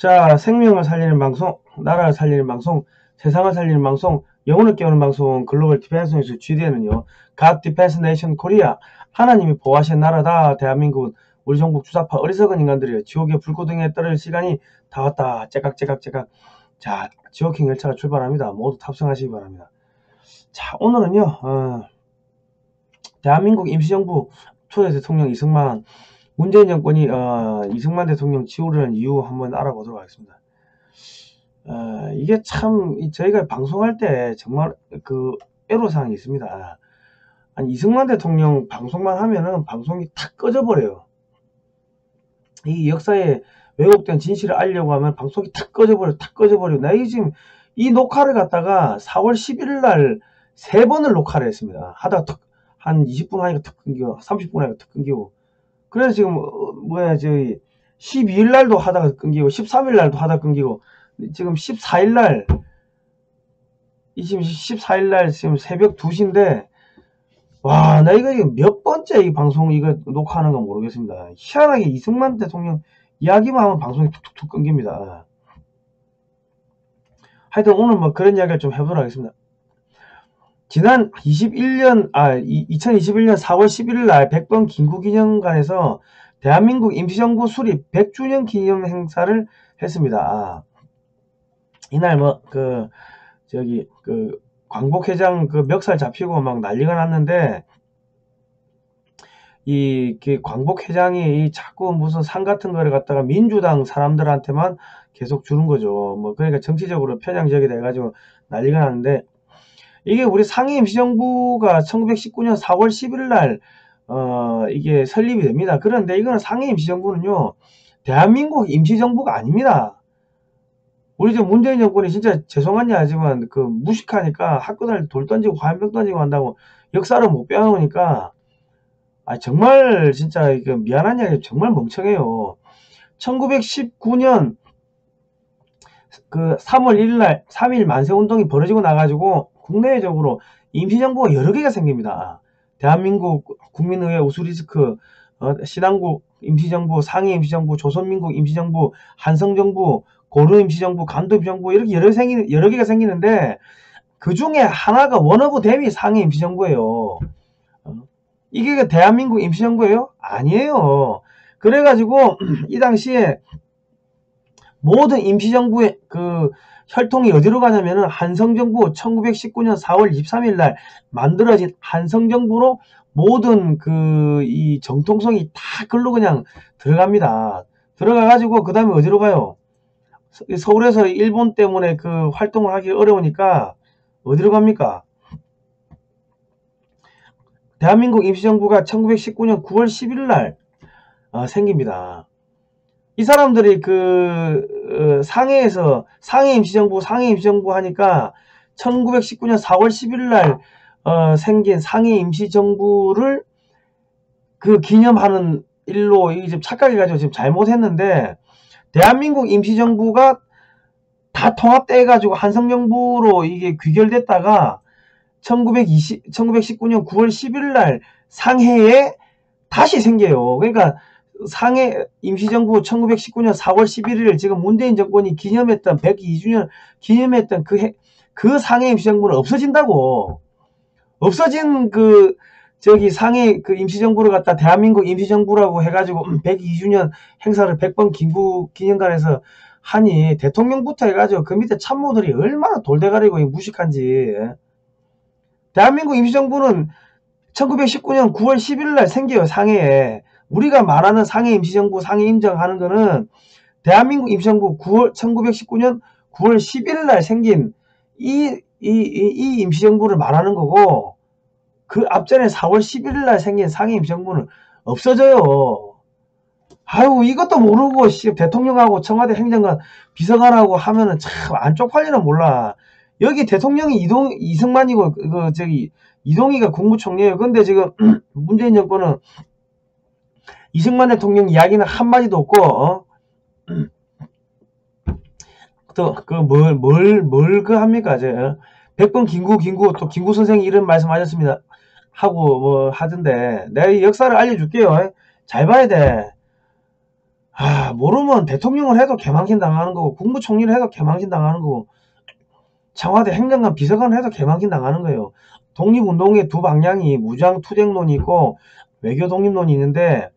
자, 생명을 살리는 방송, 나라를 살리는 방송, 세상을 살리는 방송, 영혼을 깨우는 방송, 글로벌 디펜스 뉴스 GDN은요, God Defense Nation Korea, 하나님이 보호하신 나라다. 대한민국은 우리 종국 주사파 어리석은 인간들이요, 지옥의 불고등에 떨어질 시간이 다 왔다. 째깍째깍째깍. 자, 지옥행 열차가 출발합니다. 모두 탑승하시기 바랍니다. 자, 오늘은요, 대한민국 임시정부 초대 대통령 이승만, 문재인 정권이 이승만 대통령 지우려는 이유 한번 알아보도록 하겠습니다. 이게 참 저희가 방송할 때 정말 그 애로사항이 있습니다. 아니, 이승만 대통령 방송만 하면은 방송이 탁 꺼져버려요. 이 역사에 왜곡된 진실을 알려고 하면 방송이 탁 꺼져버려. 나 지금 이 녹화를 갖다가 4월 11일 날 3번을 녹화를 했습니다. 하다가 한 20분 하니까 탁 끊기고 30분 하니까 탁 끊기고. 그래서 지금 저희 12일 날도 하다가 끊기고 13일 날도 하다가 끊기고 지금 14일 날 지금 새벽 2시인데 와, 나 이거 몇 번째 이 방송 이거 녹화하는 건 모르겠습니다. 희한하게 이승만 대통령 이야기만 하면 방송이 툭툭툭 끊깁니다. 하여튼 오늘 뭐 그런 이야기를 좀 해보도록 하겠습니다. 지난 2021년 4월 11일 날 100번 긴구기념관에서 대한민국 임시정부 수립 100주년 기념 행사를 했습니다. 이날 광복회장 멱살 잡히고 막 난리가 났는데, 광복회장이 자꾸 무슨 상 같은 거를 갖다가 민주당 사람들한테만 계속 주는 거죠. 그러니까 정치적으로 편향적이 돼가지고 난리가 났는데, 이게 우리 상해 임시정부가 1919년 4월 11일 날 이게 설립이 됩니다. 그런데 이거는 상해 임시정부는요, 대한민국 임시정부가 아닙니다. 우리 문재인 정권이 진짜 죄송한지 하지만 무식하니까 학교 다닐 때 돌 던지고 화염병 던지고 한다고 역사를 못 배워놓으니까 정말 진짜 미안한 이야기, 정말 멍청해요. 1919년 3월 1일 날 3.1 만세운동이 벌어지고 나가지고 국내적으로 임시정부가 여러 개가 생깁니다. 대한민국 국민의회 우수리스크, 신한국 임시정부, 상해 임시정부, 조선민국 임시정부, 한성정부, 고려 임시정부, 간도 임시정부, 이렇게 여러 개가 생기는데 그 중에 하나가 원 오브 댐이 상해 임시정부예요. 이게 대한민국 임시정부예요? 아니에요. 그래가지고 이 당시에 모든 임시정부의 혈통이 어디로 가냐면은 한성정부 1919년 4월 23일 날 만들어진 한성정부로 모든 이 정통성이 다 글로 그냥 들어갑니다. 들어가가지고 그 다음에 어디로 가요? 서울에서 일본 때문에 활동을 하기 어려우니까 어디로 갑니까? 대한민국 임시정부가 1919년 9월 11일 날 생깁니다. 이 사람들이 상해에서 상해 임시정부 하니까 1919년 4월 11일 날 생긴 상해 임시정부를 기념하는 일로 이게 좀 착각해가지고 지금 잘못했는데, 대한민국 임시정부가 다 통합돼가지고 한성정부로 이게 귀결됐다가 1919년 9월 11일 날 상해에 다시 생겨요. 그러니까 상해 임시정부 1919년 4월 11일 지금 문재인 정권이 기념했던 102주년 기념했던 그 상해 임시정부는 없어진다고. 없어진 상해 임시정부를 갖다 대한민국 임시정부라고 해가지고 102주년 행사를 100번 긴구기념관에서 하니 대통령부터 해가지고 그 밑에 참모들이 얼마나 돌대가리고 무식한지. 대한민국 임시정부는 1919년 9월 11일 날 생겨요. 상해에. 우리가 말하는 상해 임시정부, 상해 임정하는 거는 대한민국 임시정부 1919년 9월 11일 날 생긴 이 임시정부를 말하는 거고, 그 앞전에 4월 11일 날 생긴 상해 임시정부는 없어져요. 아유, 이것도 모르고 대통령하고 청와대 행정관 비서관하고 하면은 참 안 쪽팔리나 몰라. 여기 대통령이 이승만이고 이동희가 국무총리예요. 근데 지금 문재인 정권은 이승만 대통령 이야기는 한마디도 없고, 또 뭘 합니까? 100번 긴구 또 긴구 선생이 이런 말씀하셨습니다 하고 하던데, 내가 이 역사를 알려줄게요. 잘 봐야 돼. 모르면 대통령을 해도 개망신 당하는 거고, 국무총리를 해도 개망신 당하는 거고, 청와대 행정관 비서관을 해도 개망신 당하는 거예요. 독립운동의 두 방향이 무장투쟁론이 있고 외교 독립론이 있는데,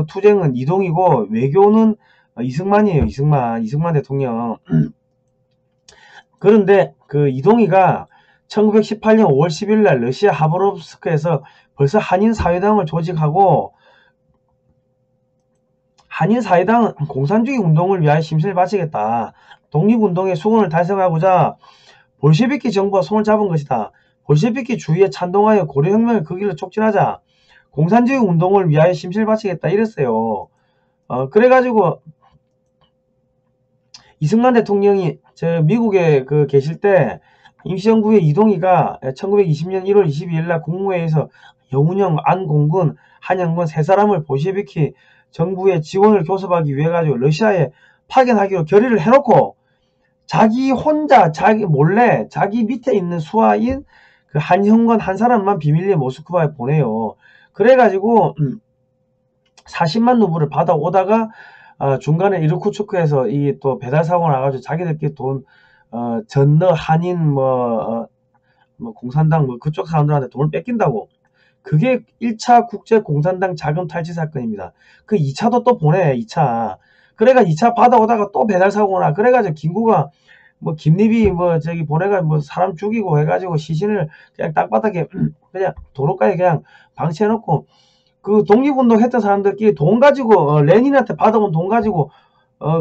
투쟁은 이동이고 외교는 이승만이에요. 이승만 대통령. 그런데 그 이동희가 1918년 5월 10일 날 러시아 하바롭스크에서 벌써 한인사회당을 조직하고, 한인사회당은 공산주의 운동을 위하여 심신을 바치겠다. 독립운동의 수건을 달성하고자 볼셰비키 정부와 손을 잡은 것이다. 볼셰비키 주의에 찬동하여 고려혁명을 그 길로 촉진하자. 공산주의 운동을 위하여 심신을 바치겠다. 이랬어요. 그래가지고 이승만 대통령이 미국에 계실 때 임시정부의 이동희가 1920년 1월 22일 날 국무회의에서 여운형, 안공근, 한영건 세 사람을 볼셰비키 정부의 지원을 교섭하기 위해 가지고 러시아에 파견하기로 결의를 해놓고, 자기 혼자 몰래 자기 밑에 있는 수하인 그 한형건 한 사람만 비밀리에 모스크바에 보내요. 그래가지고 40만 루블을 받아오다가 중간에 이르쿠츠크에서 이 또 배달 사고가 나가지고 자기들끼리 돈 전너 한인 공산당 그쪽 사람들한테 돈을 뺏긴다고. 그게 1차 국제 공산당 자금 탈취 사건입니다. 그 2차도 또 보내. 2차. 그래가 2차 받아오다가 또 배달 사고나. 그래가지고 김구가 김립이 보내가 사람 죽이고 해가지고 시신을 그냥 땅바닥에 그냥 도로가에 그냥 방치해놓고, 그 독립운동 했던 사람들끼리 돈 가지고 레닌한테 받아온 돈 가지고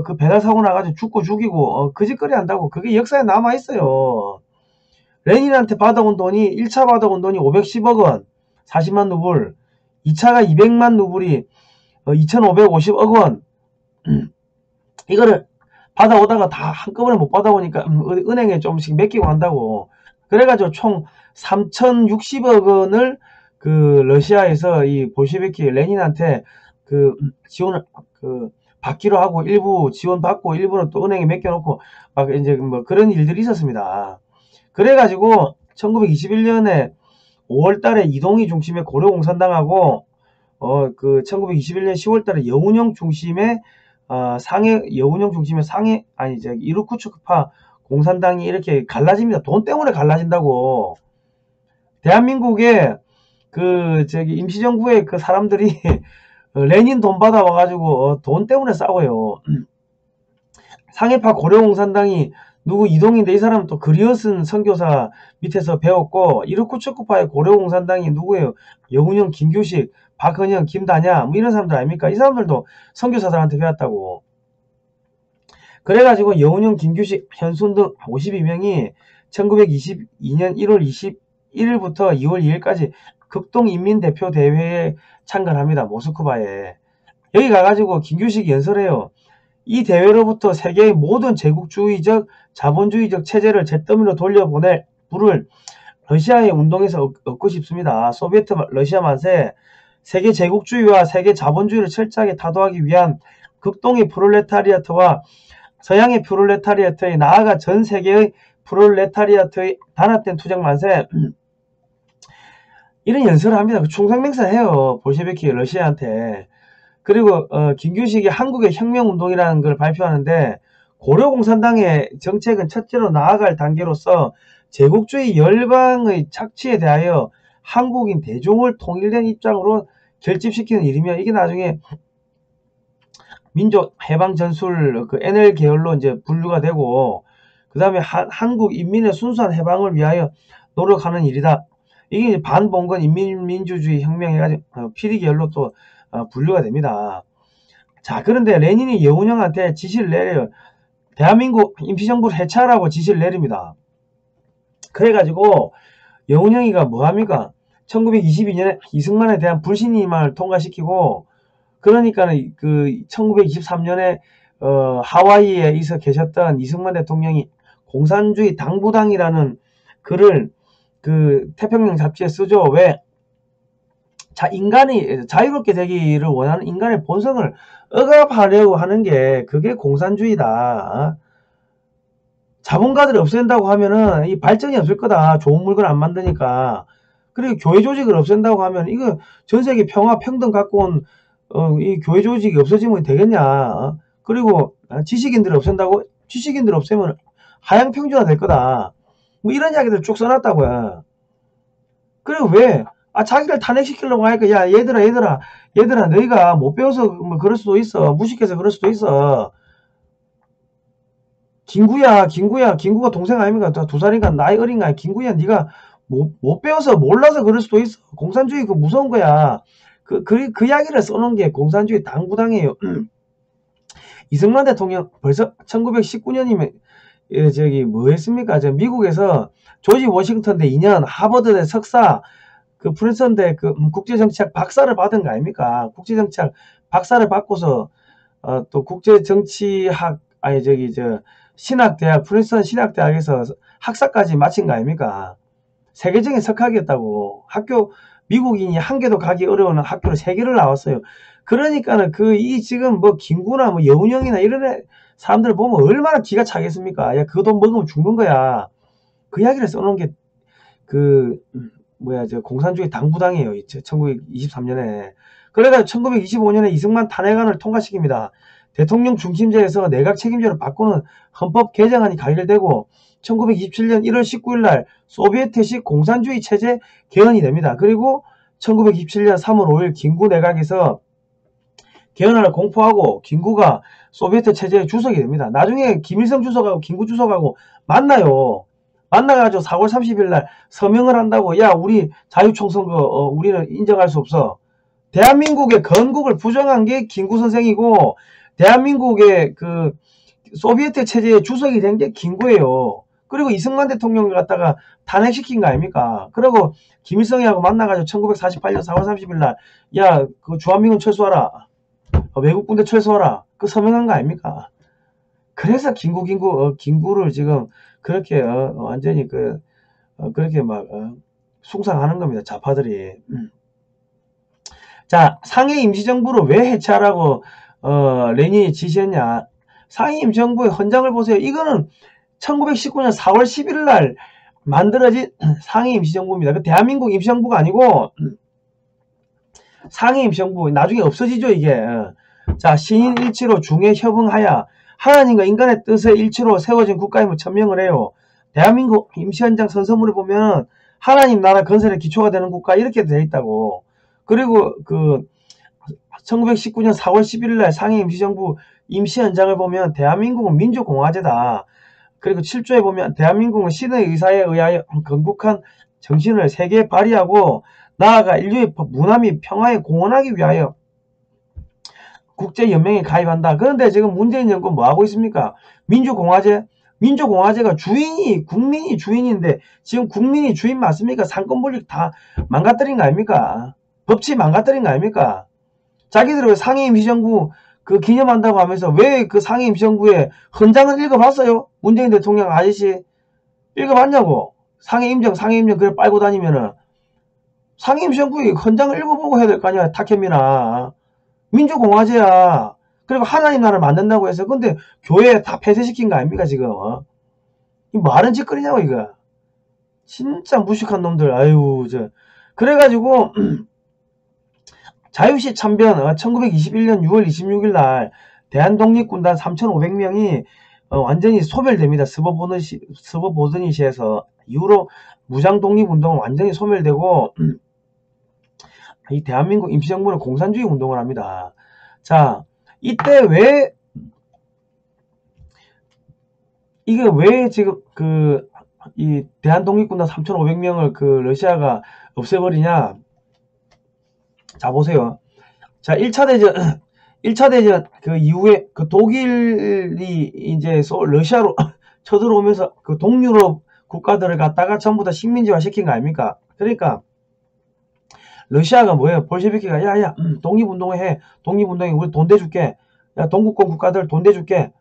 그 배달 사고 나가지고 죽고 죽이고 그 짓거리 한다고. 그게 역사에 남아있어요. 레닌한테 받아온 돈이 1차 받아온 돈이 510억 원 40만 루블, 2차가 200만 루블이 2550억 원. 이거를 받아오다가 다 한꺼번에 못 받아오니까 은행에 좀씩 맡기고 한다고. 그래가지고 총 3060억 원을 그 러시아에서 이 볼셰비키 레닌한테 그 지원을 받기로 하고, 일부 지원 받고 일부는 또 은행에 맡겨놓고 막 이제 그런 일들이 있었습니다. 그래가지고 1921년에 5월달에 이동희 중심의 고려공산당하고 1921년 10월달에 여운형 중심의 이르쿠츠크파 공산당이 이렇게 갈라집니다. 돈 때문에 갈라진다고. 대한민국에 임시정부의 그 사람들이 레닌 돈 받아와가지고 돈 때문에 싸워요. 상해파 고려공산당이 누구 이동인데, 이 사람은 또 그리어슨 선교사 밑에서 배웠고, 이르쿠츠크파의 고려공산당이 누구예요? 여운형, 김규식, 박헌영, 김다냐 이런 사람들 아닙니까? 이 사람들도 선교사들한테 배웠다고. 그래가지고 여운형, 김규식, 현순 등 52명이 1922년 1월 21일부터 2월 2일까지 극동인민대표대회에 참가합니다. 모스크바에. 여기 가가지고 김규식이 연설해요. 이 대회로부터 세계의 모든 제국주의적, 자본주의적 체제를 잿더미로 돌려보낼 불을 러시아의 운동에서 얻고 싶습니다. 소비에트 러시아 만세, 세계 제국주의와 세계 자본주의를 철저하게 타도하기 위한 극동의 프롤레타리아트와 서양의 프롤레타리아트의, 나아가 전 세계의 프롤레타리아트의 단합된 투쟁 만세, 이런 연설을 합니다. 충성맹세를 해요. 볼셰비키 러시아한테. 그리고 김규식이 한국의 혁명운동이라는 걸 발표하는데, 고려공산당의 정책은 첫째로 나아갈 단계로서 제국주의 열강의 착취에 대하여 한국인 대중을 통일된 입장으로 결집시키는 일이며, 이게 나중에 민족 해방 전술 NL 계열로 이제 분류가 되고, 그 다음에 한국 인민의 순수한 해방을 위하여 노력하는 일이다. 이게 반봉건 인민민주주의 혁명 해가지고 피리 계열로 또 분류가 됩니다. 자, 그런데 레닌이 여운형한테 지시를 내려요. 대한민국 임시정부를 해체하라고 지시를 내립니다. 그래가지고 여운형이가 뭐합니까? 1922년에 이승만에 대한 불신임을 통과시키고, 그러니까 그 1923년에 하와이에 있어 계셨던 이승만 대통령이 공산주의 당부당이라는 글을 그 태평양 잡지에 쓰죠. 왜? 인간이 자유롭게 되기를 원하는 인간의 본성을 억압하려고 하는 게, 그게 공산주의다. 자본가들을 없앤다고 하면은 이 발전이 없을 거다. 좋은 물건 안 만드니까. 그리고 교회 조직을 없앤다고 하면 이거 전 세계 평화 평등 갖고 온 이 교회 조직이 없어지면 되겠냐? 그리고 지식인들 없앤다고? 지식인들 없애면 하향 평준화 될 거다. 뭐 이런 이야기들 쭉 써놨다고요. 그리고 왜? 자기를 탄핵시키려고 하니까 야 얘들아 너희가 못 배워서 뭐 그럴 수도 있어. 무식해서 그럴 수도 있어. 김구가 동생 아닙니까? 2살인가 나이 어린가? 김구야 네가 못 배워서 몰라서 그럴 수도 있어. 공산주의 그 무서운 거야. 그 이야기를 써놓은 게 공산주의 당부당이에요. 이승만 대통령 벌써 1919년이면 저기 뭐 했습니까? 미국에서 조지 워싱턴대 2년, 하버드대 석사, 그 프린스턴대 그 국제정치학 박사를 받은 거 아닙니까? 국제정치학 박사를 받고서 또 국제정치학 신학대학 프린스턴 신학대학에서 학사까지 마친 거 아닙니까? 세계적인 석학이었다고. 미국인이 한 개도 가기 어려운 학교를 3개를 나왔어요. 그러니까는 지금 뭐 김구나 뭐 여운형이나 이런 사람들 보면 얼마나 기가 차겠습니까? 야, 그 돈 먹으면 죽는 거야. 그 이야기를 써놓은 게 공산주의 당부당이에요. 1923년에. 그래가 1925년에 이승만 탄핵안을 통과시킵니다. 대통령 중심제에서 내각 책임제로 바꾸는 헌법 개정안이 가결되고 1927년 1월 19일 날 소비에트식 공산주의 체제 개헌이 됩니다. 그리고 1927년 3월 5일 김구 내각에서 개헌안을 공포하고 김구가 소비에트 체제의 주석이 됩니다. 나중에 김일성 주석하고 김구 주석하고 만나요. 만나가지고 4월 30일 날 서명을 한다고. 야, 우리 자유총선거 우리는 인정할 수 없어. 대한민국의 건국을 부정한 게 김구 선생이고 대한민국의 그 소비에트 체제의 주석이 된 게 김구예요. 그리고 이승만 대통령을 갖다가 탄핵시킨 거 아닙니까? 그리고 김일성이하고 만나가지고 1948년 4월 30일 날 야, 그 주한미군 철수하라. 외국 군대 철수하라. 그 서명한 거 아닙니까? 그래서 김구를 지금 그렇게 완전히 그렇게 막 숭상하는 겁니다. 좌파들이. 자, 상해 임시정부를 왜 해체하라고 레닌이 지시했냐? 상해 임시정부의 헌장을 보세요. 이거는 1919년 4월 11일 날 만들어진 상해 임시정부입니다. 그 대한민국 임시정부가 아니고 상해 임시정부 나중에 없어지죠 이게. 자, 신인 일치로 중에 협응하여 하나님과 인간의 뜻의 일치로 세워진 국가임을 천명을 해요. 대한민국 임시헌장 선서문을 보면 하나님 나라 건설의 기초가 되는 국가 이렇게 되어 있다고. 그리고 1919년 4월 11일 날 상해 임시정부 임시헌장을 보면 대한민국은 민주공화제다. 그리고 7조에 보면 대한민국은 신의 의사에 의하여 건국한 정신을 세계에 발휘하고 나아가 인류의 문화 및 평화에 공헌하기 위하여 국제연맹에 가입한다. 그런데 지금 문재인 정권 뭐하고 있습니까? 민주공화제가 국민이 주인인데 지금 국민이 주인 맞습니까? 상권 분립 다 망가뜨린 거 아닙니까? 법치 망가뜨린 거 아닙니까? 자기들이 왜 상해 임시정부 기념한다고 하면서 왜 그 상해 임시정부의 헌장을 읽어봤어요? 문재인 대통령 아저씨 읽어봤냐고? 상해 임정 그래 빨고 다니면은 상해 임시정부의 헌장을 읽어보고 해야 될 거 아니야? 타케미나 민주공화제야. 그리고 하나님 나라를 만든다고 해서 근데 교회 다 폐쇄시킨 거 아닙니까 지금? 이 말은 짓거리냐고 이거. 진짜 무식한 놈들. 아유 그래가지고 자유시 참변 1921년 6월 26일 날 대한독립군단 3,500명이 완전히 소멸됩니다. 스버보드니시에서 이후로 무장독립운동은 완전히 소멸되고 이 대한민국 임시정부는 공산주의 운동을 합니다. 자, 이때 이게 왜 지금 이 대한독립군단 3,500명을 러시아가 없애버리냐? 자, 보세요. 자, 1차 대전 이후에 독일이 이제 러시아로 쳐들어오면서 동유럽 국가들을 갖다가 전부 다 식민지화 시킨 거 아닙니까? 그러니까 러시아가 뭐예요? 볼셰비키가 야야 독립운동해. 독립운동에 우리 돈 대줄게. 야 동구권 국가들 돈 대줄게.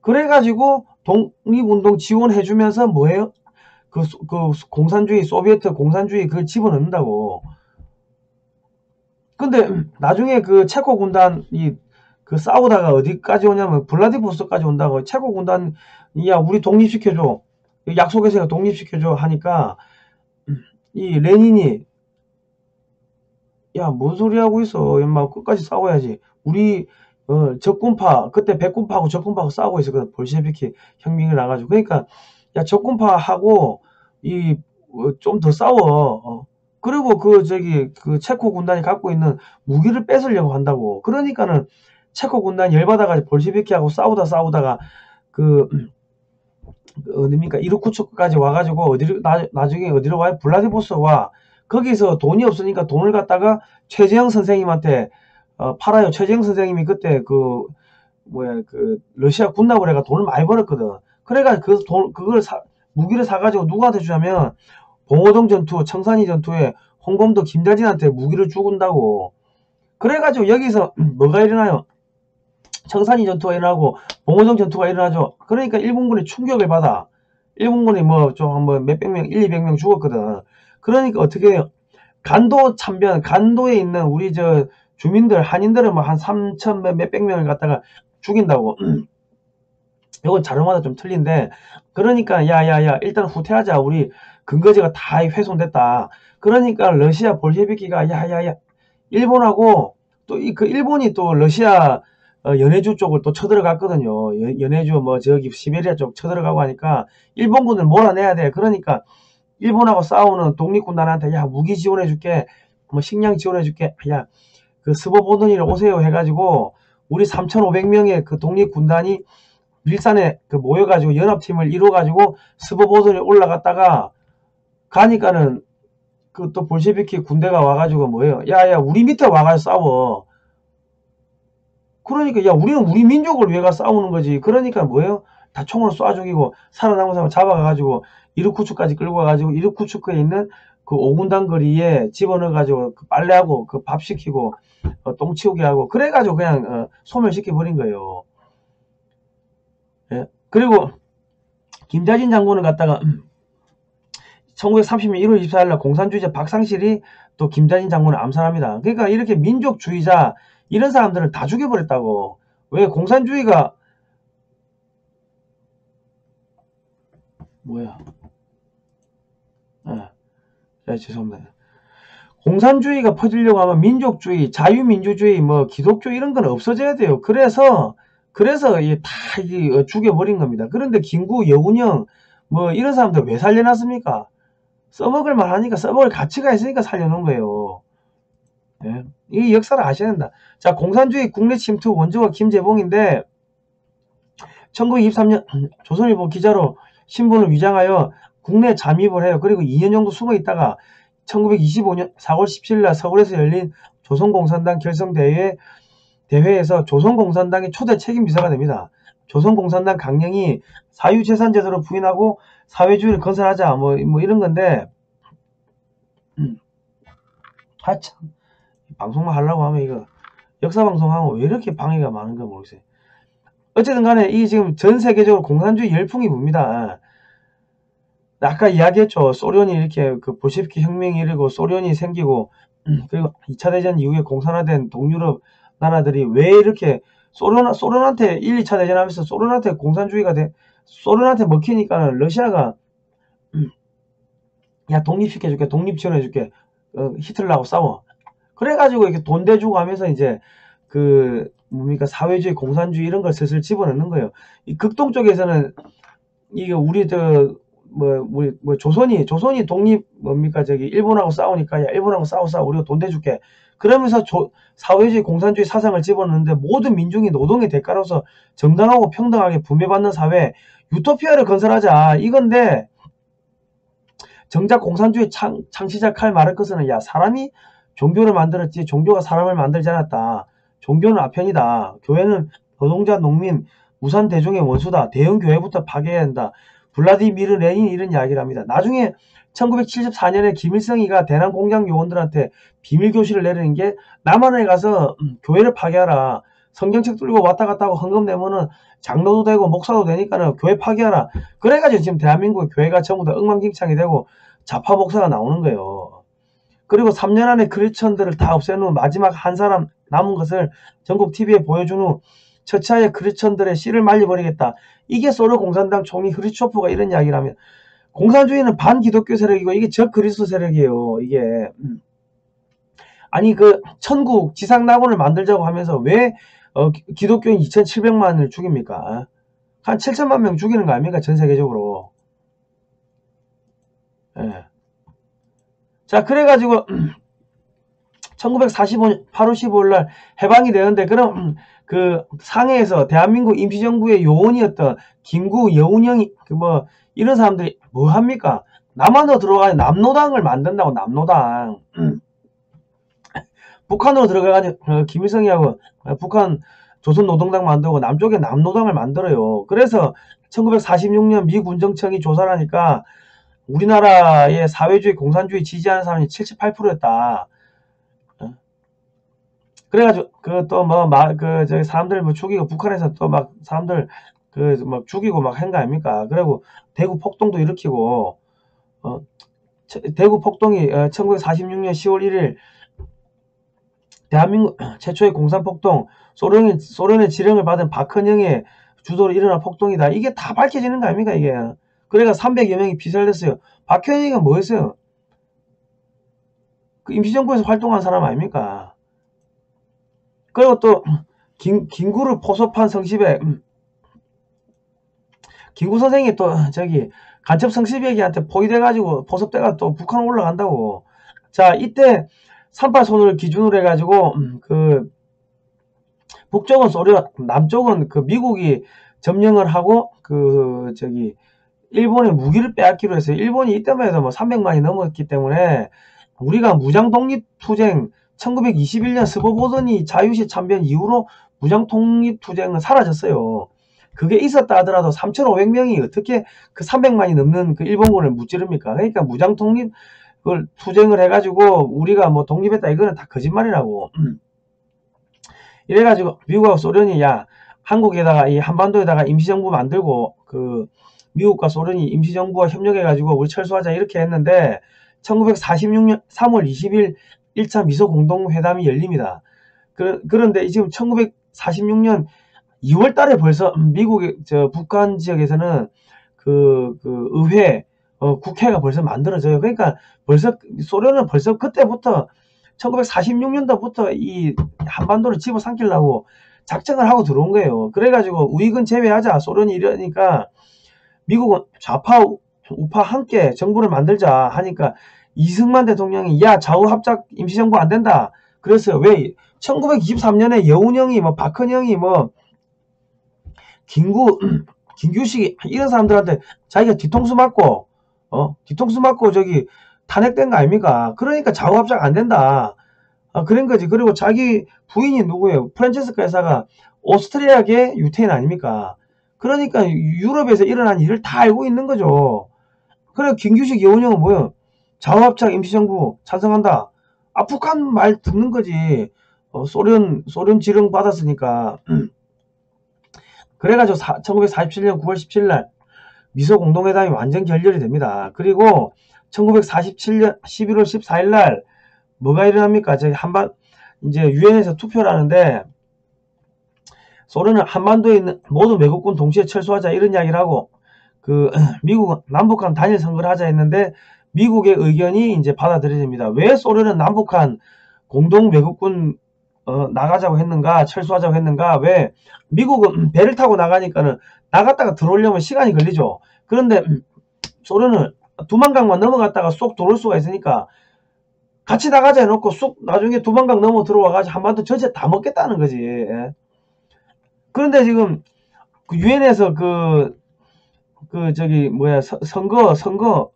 그래가지고 독립운동 지원해주면서 뭐예요? 공산주의 소비에트 공산주의 집어넣는다고. 근데 나중에 체코 군단이 싸우다가 어디까지 오냐면 블라디보스토크까지 온다고. 체코 군단이 야 우리 독립시켜줘. 약속해서 독립시켜줘 하니까 이 레닌이 야, 뭔 소리 하고 있어. 임마, 끝까지 싸워야지. 우리, 적군파, 그때 백군파하고 적군파하고 싸우고 있었거든. 볼셰비키 혁명이 나가지고. 그러니까, 야, 적군파하고, 좀 더 싸워. 그리고 그 체코 군단이 갖고 있는 무기를 뺏으려고 한다고. 그러니까는, 체코 군단이 열받아가지고 볼셰비키하고 싸우다가, 어딥니까? 이르쿠츠크까지 와가지고, 나중에 어디로 와요? 블라디보스토크 와. 거기서 돈이 없으니까 돈을 갖다가 최재형 선생님한테 팔아요. 최재형 선생님이 그때 러시아 군납을 해가 돈을 많이 벌었거든. 그래가 무기를 사가지고 누구한테 주냐면 봉오동 전투, 청산리 전투에 홍범도 김자진한테 무기를 주군다고. 그래가지고 여기서 뭐가 일어나요? 청산리 전투가 일어나고 봉오동 전투가 일어나죠. 그러니까 일본군이 충격을 받아. 일본군이 몇백 명, 200명 죽었거든. 그러니까 어떻게 해요? 간도에 있는 우리 주민들, 한인들은 한 3천 몇백 명을 갖다가 죽인다고. 이건 자료마다 좀 틀린데, 그러니까, 야, 일단 후퇴하자. 우리 근거지가 다 훼손됐다. 그러니까 러시아 볼셰비키가, 야, 일본하고, 일본이 또 러시아, 연해주 쪽을 또 쳐들어갔거든요. 연해주, 시베리아 쪽 쳐들어가고 하니까, 일본군을 몰아내야 돼. 그러니까, 일본하고 싸우는 독립군단한테 야 무기 지원해줄게 식량 지원해줄게 야 그 스보보드니를 오세요 해가지고 우리 3,500명의 그 독립군단이 밀산에 모여가지고 연합팀을 이뤄가지고 스보보드니 올라갔다가 가니까는 또 볼셰비키 군대가 와가지고 뭐예요? 야 우리 밑에 와가지고 싸워. 그러니까 야 우리는 우리 민족을 위해 가 싸우는 거지. 그러니까 뭐예요? 다 총으로 쏴 죽이고 살아남은 사람 잡아가가지고 이르쿠츠까지 끌고 가가지고 이르쿠츠크에 있는 그 5분단 거리에 집어넣어가지고 빨래하고 밥 시키고 똥 치우게 하고 그래가지고 그냥 소멸시켜 버린 거예요. 예? 그리고 김자진 장군을 갖다가 1930년 1월 24일날 공산주의자 박상실이 또 김자진 장군을 암살합니다. 그러니까 이렇게 민족주의자 이런 사람들을 다 죽여버렸다고. 왜 공산주의가 뭐야? 죄송합니다. 공산주의가 퍼지려고 하면 민족주의, 자유민주주의, 기독교 이런 건 없어져야 돼요. 그래서 다 죽여버린 겁니다. 그런데 김구, 여운형 이런 사람들 왜 살려놨습니까? 써먹을 만하니까 써먹을 가치가 있으니까 살려놓은 거예요. 네. 이 역사를 아셔야 된다. 자, 공산주의 국내 침투 원조가 김재봉인데 1923년 조선일보 기자로 신분을 위장하여 국내에 잠입을 해요. 그리고 2년 정도 숨어 있다가 1925년 4월 17일 서울에서 열린 조선공산당 결성대회에서 조선공산당의 초대 책임비서가 됩니다. 조선공산당 강령이 사유재산제도를 부인하고 사회주의를 건설하자 이런 건데 참 방송만 하려고 하면 이거 역사방송하고 왜 이렇게 방해가 많은가 모르겠어요. 어쨌든 간에 이 지금 전 세계적으로 공산주의 열풍이 붑니다. 아까 이야기했죠. 소련이 이렇게 볼셰비키 혁명이 일어나고 소련이 생기고 그리고 2차 대전 이후에 공산화된 동유럽 나라들이 왜 이렇게 소련한테 1, 2차 대전 하면서 소련한테 공산주의가 소련한테 먹히니까 러시아가 야 독립시켜줄게 독립 지원해줄게 히틀러하고 싸워. 그래가지고 이렇게 돈 대주고 하면서 이제 사회주의 공산주의 이런 걸 슬슬 집어넣는 거예요. 이 극동 쪽에서는 이게 우리 조선이 독립 일본하고 싸우니까 야 일본하고 싸워 우리가 돈 대줄게. 그러면서 사회주의 공산주의 사상을 집어넣는데 모든 민중이 노동의 대가로서 정당하고 평등하게 분배받는 사회 유토피아를 건설하자 이건데 정작 공산주의 창시자 칼 마르크스는 야 사람이 종교를 만들었지 종교가 사람을 만들지 않았다. 종교는 아편이다. 교회는 노동자, 농민, 무산 대중의 원수다. 대형 교회부터 파괴해야 한다. 블라디미르 레닌이 이런 이야기를 합니다. 나중에 1974년에 김일성이가 대남 공장 요원들한테 비밀 교실을 내리는 게 남한에 가서 교회를 파괴하라. 성경책 들고 왔다 갔다 하고 헌금 내면은 장로도 되고 목사도 되니까는 교회 파괴하라. 그래가지고 지금 대한민국 교회가 전부 다 엉망진창이 되고 좌파 목사가 나오는 거예요. 그리고 3년 안에 크리스천들을 다 없앤 후 마지막 한 사람 남은 것을 전국 TV에 보여준 후 처차에 크리스천들의 씨를 말려버리겠다. 이게 소련 공산당 총리 흐르초프가 이런 이야기를 하면 공산주의는 반기독교 세력이고 이게 적그리스도 세력이에요. 이게 아니 그 천국 지상낙원을 만들자고 하면서 왜 기독교인 2,700만을 죽입니까? 한 7천만 명 죽이는 거 아닙니까? 전 세계적으로. 예. 자, 그래가지고 1945년 8월 15일 날 해방이 되는데, 그럼 그 상해에서 대한민국 임시정부의 요원이었던 김구, 여운형이 뭐 이런 사람들이 뭐 합니까? 남한으로 들어가서 남노당을 만든다고. 남노당. 북한으로 들어가가지고 김일성이하고 북한 조선노동당 만들고 남쪽에 남노당을 만들어요. 그래서 1946년 미 군정청이 조사를 하니까 우리나라의 사회주의 공산주의 지지하는 사람이 78%였다. 그래가지고 그 또 뭐 그 저기 사람들 뭐 죽이고, 북한에서 또 막 사람들 그 막 죽이고 막 한 거 아닙니까? 그리고 대구 폭동도 일으키고, 대구 폭동이 1946년 10월 1일 대한민국 최초의 공산폭동, 소련의 지령을 받은 박헌영의 주도로 일어난 폭동이다. 이게 다 밝혀지는 거 아닙니까, 이게? 그래가 300여 명이 피살됐어요. 박헌영이가 뭐였어요? 그 임시정부에서 활동한 사람 아닙니까? 그리고 또 김구를 포섭한 성시배, 김구 선생이 또 저기 간첩 성시배기한테 포위돼가지고 포섭돼가 또 북한 올라간다고. 자, 이때 38선을 기준으로 해가지고 그 북쪽은 소련, 남쪽은 그 미국이 점령을 하고 그 저기 일본의 무기를 빼앗기로 했어요. 일본이 이때만 해도 뭐 300만이 넘었기 때문에 우리가 무장 독립투쟁 1921년 스보보드니 자유시 참변 이후로 무장 독립투쟁은 사라졌어요. 그게 있었다 하더라도 3,500명이 어떻게 그 300만이 넘는 그 일본군을 무찌릅니까? 그러니까 무장 독립 그걸 투쟁을 해가지고 우리가 뭐 독립했다, 이거는 다 거짓말이라고. 이래가지고 미국하고 소련이 야, 한국에다가 이 한반도에다가 임시정부 만들고 그 미국과 소련이 임시정부와 협력해가지고 우리 철수하자, 이렇게 했는데 1946년 3월 20일 1차 미소 공동회담이 열립니다. 그런데 지금 1946년 2월 달에 벌써 미국의 북한 지역에서는 그 의회, 국회가 벌써 만들어져요. 그러니까 벌써 소련은 벌써 그때부터 1946년도부터 이 한반도를 집어삼키려고 작정을 하고 들어온 거예요. 그래가지고 우익은 제외하자, 소련이 이러니까 미국은 좌파 우파 함께 정부를 만들자 하니까 이승만 대통령이 야, 좌우합작 임시정부 안 된다. 그래서 왜 1923년에 여운형이 뭐 박헌영이 뭐 김규식 이런 사람들한테 자기가 뒤통수 맞고 저기 탄핵된 거 아닙니까? 그러니까 좌우합작 안 된다. 그런 거지. 그리고 자기 부인이 누구예요? 프란체스카 여사가 오스트리아계 유태인 아닙니까? 그러니까 유럽에서 일어난 일을 다 알고 있는 거죠. 그래, 김규식 여운형은 뭐예요? 좌우합작 임시정부 찬성한다. 북한 말 듣는 거지. 소련 지령 받았으니까. 그래가지고 1947년 9월 17일 날 미소 공동회담이 완전 결렬이 됩니다. 그리고 1947년 11월 14일 날 뭐가 일어납니까? 저기 이제 유엔에서 투표를 하는데 소련은 한반도에 있는 모든 외국군 동시에 철수하자, 이런 이야기를 하고, 그 미국은 남북한 단일 선거를 하자 했는데 미국의 의견이 이제 받아들여집니다. 왜 소련은 남북한 공동 외국군 나가자고 했는가, 철수하자고 했는가? 왜 미국은 배를 타고 나가니까는 나갔다가 들어오려면 시간이 걸리죠. 그런데 소련은 두만강만 넘어갔다가 쏙 들어올 수가 있으니까 같이 나가자 해놓고 쏙 나중에 두만강 넘어 들어와가지고 한반도 전체 다 먹겠다는 거지. 예. 그런데 지금 그 유엔에서 저기 뭐야 선거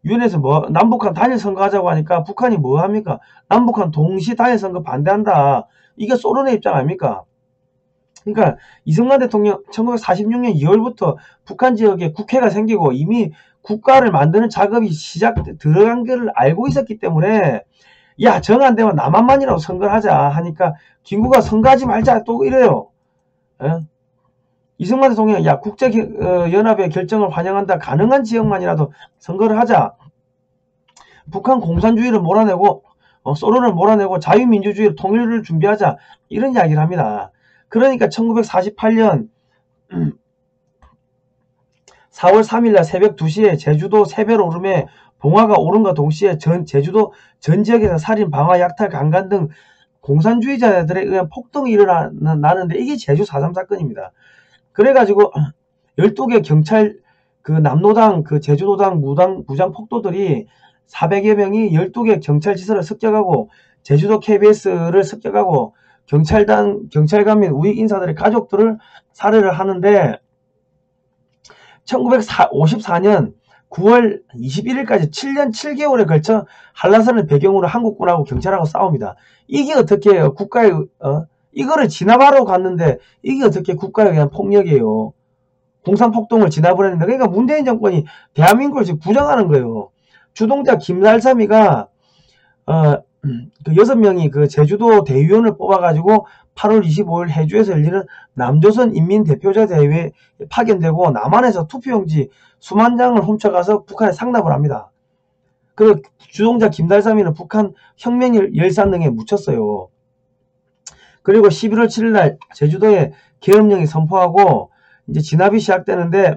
유엔에서 뭐 남북한 단일 선거 하자고 하니까 북한이 뭐 합니까? 남북한 동시 단일 선거 반대한다. 이게 소련의 입장 아닙니까? 그러니까 이승만 대통령 1946년 2월부터 북한 지역에 국회가 생기고 이미 국가를 만드는 작업이 들어간 것을 알고 있었기 때문에 야, 정 안 되면 남한만이라도 선거를 하자 하니까 김구가 선거하지 말자 또 이래요. 예? 이승만 대통령 야, 국제연합의 결정을 환영한다. 가능한 지역만이라도 선거를 하자. 북한 공산주의를 몰아내고 소련을 몰아내고 자유민주주의 통일을 준비하자. 이런 이야기를 합니다. 그러니까 1948년 4월 3일 날 새벽 2시에 제주도 새별 오름에 봉화가 오름과 동시에 제주도 전 지역에서 살인, 방화, 약탈, 강간 등 공산주의자들에 의한 폭동이 일어나는데 이게 제주 4.3 사건입니다. 그래가지고 12개 경찰 그 남노당 그 제주도당 무장 폭도들이 400여 명이 12개 경찰지서를 습격하고 제주도 KBS를 습격하고 경찰관 및 우익 인사들의 가족들을 살해를 하는데 1954년 9월 21일까지 7년 7개월에 걸쳐 한라산을 배경으로 한국군하고 경찰하고 싸웁니다. 이게 어떻게 해요? 이거를 진압하러 갔는데 이게 어떻게 국가에 의한 폭력이에요? 공산폭동을 진압을 했는데 그러니까 문재인 정권이 대한민국을 지금 부정하는 거예요. 주동자 김달삼이가 그 6명이 그 제주도 대의원을 뽑아가지고 8월 25일 해주에서 열리는 남조선 인민대표자 대회에 파견되고 남한에서 투표용지 수만 장을 훔쳐가서 북한에 상납을 합니다. 그 주동자 김달삼이는 북한 혁명 열사능에 묻혔어요. 그리고 11월 7일날 제주도에 계엄령이 선포하고 이제 진압이 시작되는데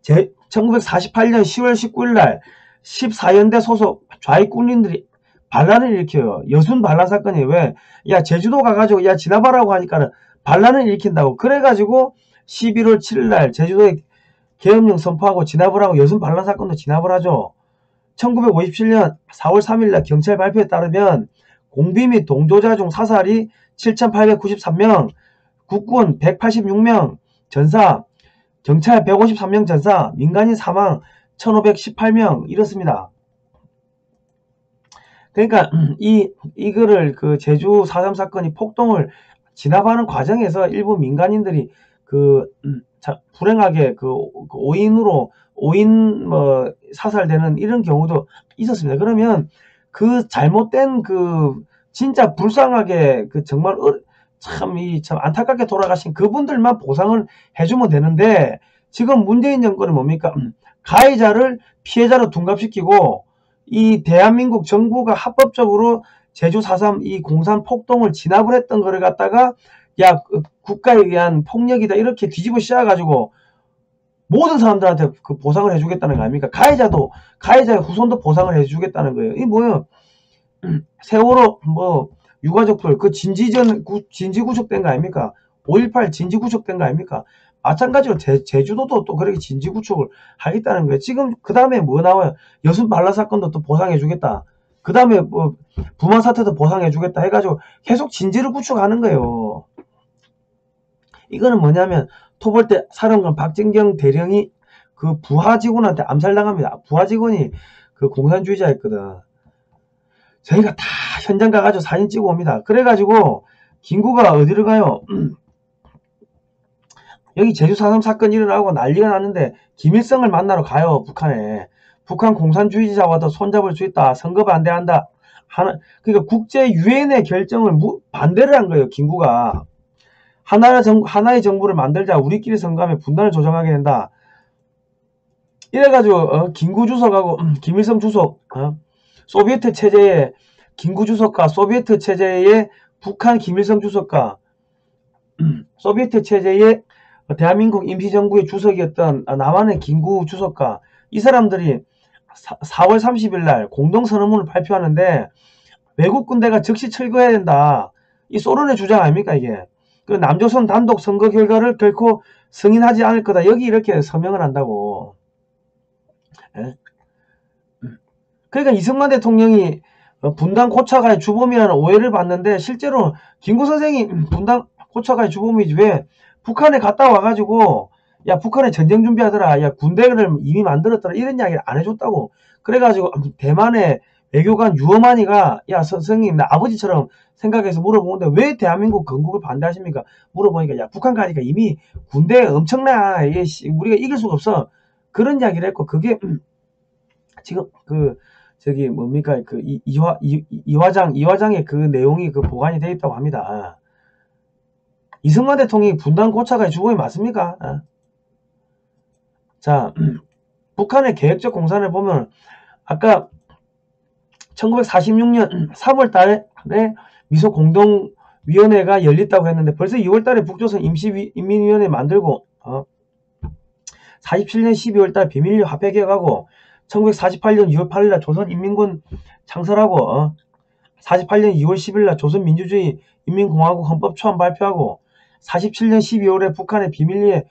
1948년 10월 19일날 14연대 소속 좌익 군인들이 반란을 일으켜요. 여순 반란 사건이 왜? 야 제주도 가가지고 야 진압하라고 하니까는 반란을 일으킨다고. 그래가지고 11월 7일날 제주도에 계엄령 선포하고 진압을 하고 여순 반란 사건도 진압을 하죠. 1957년 4월 3일날 경찰 발표에 따르면 공비 및 동조자 중 사살이 7,893명, 국군 186명 전사, 경찰 153명 전사, 민간인 사망 1,518명 이렇습니다. 그러니까 이거를 그 제주 4.3 사건이 폭동을 진압하는 과정에서 일부 민간인들이 불행하게 오인 사살되는 이런 경우도 있었습니다. 그러면 그 잘못된 진짜 불쌍하게 정말 참 안타깝게 돌아가신 그분들만 보상을 해주면 되는데 지금 문재인 정권은 뭡니까? 가해자를 피해자로 둔갑시키고 이 대한민국 정부가 합법적으로 제주 4.3 이 공산 폭동을 진압을 했던 거를 갖다가 야 국가에 의한 폭력이다 이렇게 뒤집어 씌워가지고 모든 사람들한테 그 보상을 해주겠다는 거 아닙니까? 가해자의 후손도 보상을 해주겠다는 거예요. 이 뭐예요? 세월호 유가족들 진지 구속된 거 아닙니까? 5.18 진지 구속된 거 아닙니까? 마찬가지로 제주도도 또 그렇게 진지 구속을 하겠다는 거예요. 지금 그 다음에 뭐 나와요? 여순 반란 사건도 또 보상해 주겠다. 그 다음에 부마 사태도 보상해 주겠다 해가지고 계속 진지를 구축하는 거예요. 이거는 뭐냐면 토벌대 사령관 박진경 대령이 그 부하 직원한테 암살당합니다. 부하 직원이 그 공산주의자였거든. 저희가 다 현장 가가지고 사진 찍어 옵니다. 그래가지고 김구가 어디를 가요? 여기 제주 4.3 사건 일어나고 난리가 났는데 김일성을 만나러 가요. 북한에. 북한 공산주의자와도 손잡을 수 있다. 선거 반대한다. 그러니까 국제 유엔의 결정을 반대를 한 거예요. 김구가. 하나의 정부를 만들자. 우리끼리 선거하면 분단을 조정하게 된다. 이래가지고 김구 주석하고 김일성 주석 소비에트 체제의 김구 주석과 소비에트 체제의 북한 김일성 주석과 소비에트 체제의 대한민국 임시정부의 주석이었던 남한의 김구 주석과 이 사람들이 4월 30일 날 공동선언문을 발표하는데 외국 군대가 즉시 철거해야 된다. 이 소련의 주장 아닙니까 이게. 그 남조선 단독 선거 결과를 결코 승인하지 않을 거다. 여기 이렇게 서명을 한다고. 그러니까 이승만 대통령이 분당 고차가의 주범이라는 오해를 받는데 실제로 김구 선생이 분당 고차가의 주범이지 왜 북한에 갔다 와가지고 야 북한에 전쟁 준비하더라. 야 군대를 이미 만들었더라. 이런 이야기를 안 해줬다고. 그래가지고 대만의 외교관 유어만이가 야 선생님 나 아버지처럼 생각해서 물어보는데 왜 대한민국 건국을 반대하십니까? 물어보니까 야 북한 가니까 이미 군대 엄청나. 이게 우리가 이길 수가 없어. 그런 이야기를 했고 그게 지금 저기 뭡니까 이화장의 그 내용이 보관이 되어 있다고 합니다. 이승만 대통령이 분당 고차가의 주범이 맞습니까? 자, 북한의 계획적 공산을 보면 아까 1946년 3월 달에 미소 공동위원회가 열렸다고 했는데 벌써 2월 달에 북조선 임시인민위원회 만들고 47년 12월 달 비밀리 화폐 개혁하고 1948년 2월 8일날 조선인민군 창설하고 48년 2월 10일날 조선민주주의 인민공화국 헌법 초안 발표하고 47년 12월에 북한의 비밀리에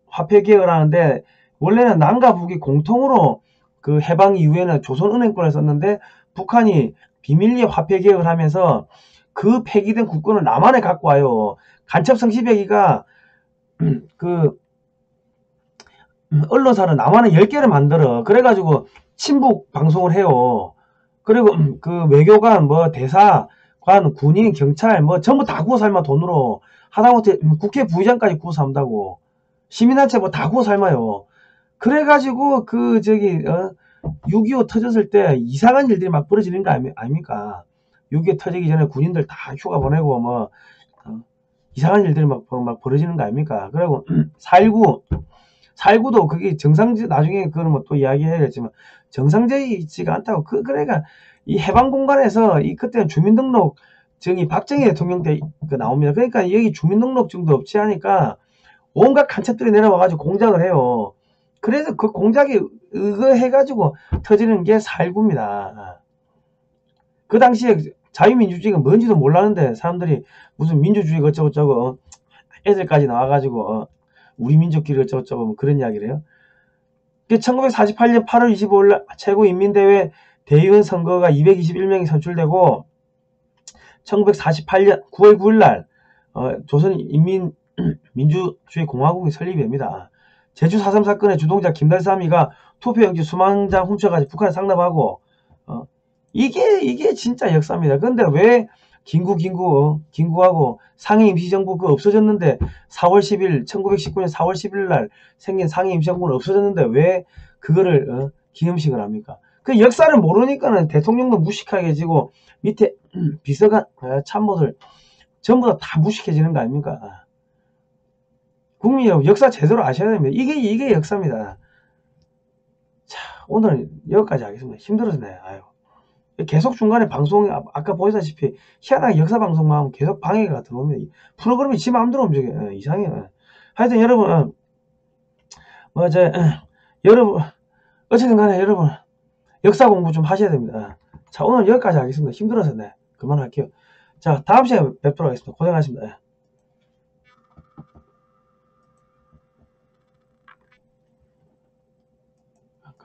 화폐 개혁을 하는데 원래는 남과 북이 공통으로 그 해방 이후에는 조선은행권을 썼는데 북한이 비밀리에 화폐 개혁을 하면서 그 폐기된 국권을 남한에 갖고 와요. 간첩 성시배기가 그 언론사를 남한에 10개를 만들어. 그래가지고 친북 방송을 해요. 그리고 그 외교관, 뭐 대사관, 군인, 경찰 뭐 전부 다 구워 삶아 돈으로. 하다못해 국회 부의장까지 구워 삶다고. 시민단체 뭐 다 구워 삶아요. 그래가지고 그 저기 6.25 터졌을 때 이상한 일들이 막 벌어지는 거 아닙니까? 6.25 터지기 전에 군인들 다 휴가 보내고 뭐 이상한 일들이 막 벌어지는 거 아닙니까? 그리고 4.19도 그게 정상지 나중에 그거는 뭐 또 이야기해야겠지만 정상적이지가 않다고. 그러니까 이 해방 공간에서 이 그때는 주민등록 증이 박정희 대통령 때 나옵니다. 그러니까 여기 주민등록증도 없지 하니까 온갖 간첩들이 내려와가지고 공작을 해요. 그래서 그 공작에 의거해가지고 터지는 게 4.19입니다. 그 당시에 자유민주주의가 뭔지도 몰랐는데 사람들이 무슨 민주주의가 어쩌고저쩌고 애들까지 나와가지고 우리 민족끼리 어쩌고저쩌고 뭐 그런 이야기를 해요. 1948년 8월 25일 최고인민대회 대의원 선거가 221명이 선출되고 1948년 9월 9일날 조선인민민주주의공화국이 설립이 됩니다. 제주 4.3 사건의 주동자 김달삼이가 투표용지 수만 장 훔쳐가지고 북한에 상납하고 이게 진짜 역사입니다. 근데 왜 긴구하고 상해 임시정부 그거 없어졌는데 1919년 4월 10일 날 생긴 상해 임시정부는 없어졌는데 왜 그거를 기념식을 합니까? 그 역사를 모르니까는 대통령도 무식하게 지고 밑에 비서관 참모들 전부 다 무식해지는 거 아닙니까? 국민 여러분 역사 제대로 아셔야 됩니다. 이게 역사입니다. 자, 오늘 여기까지 하겠습니다. 힘들었네. 아유. 계속 중간에 방송 아까 보시다시피 희한하게 역사 방송만 하면 계속 방해가 들어옵니다. 프로그램이 지 마음대로 움직여요. 이상해요. 하여튼 여러분 여러분 어쨌든 간에 여러분 역사 공부 좀 하셔야 됩니다. 자, 오늘 여기까지 하겠습니다. 힘들어서 네 그만할게요. 자, 다음 시간에 뵙도록 하겠습니다. 고생하셨습니다.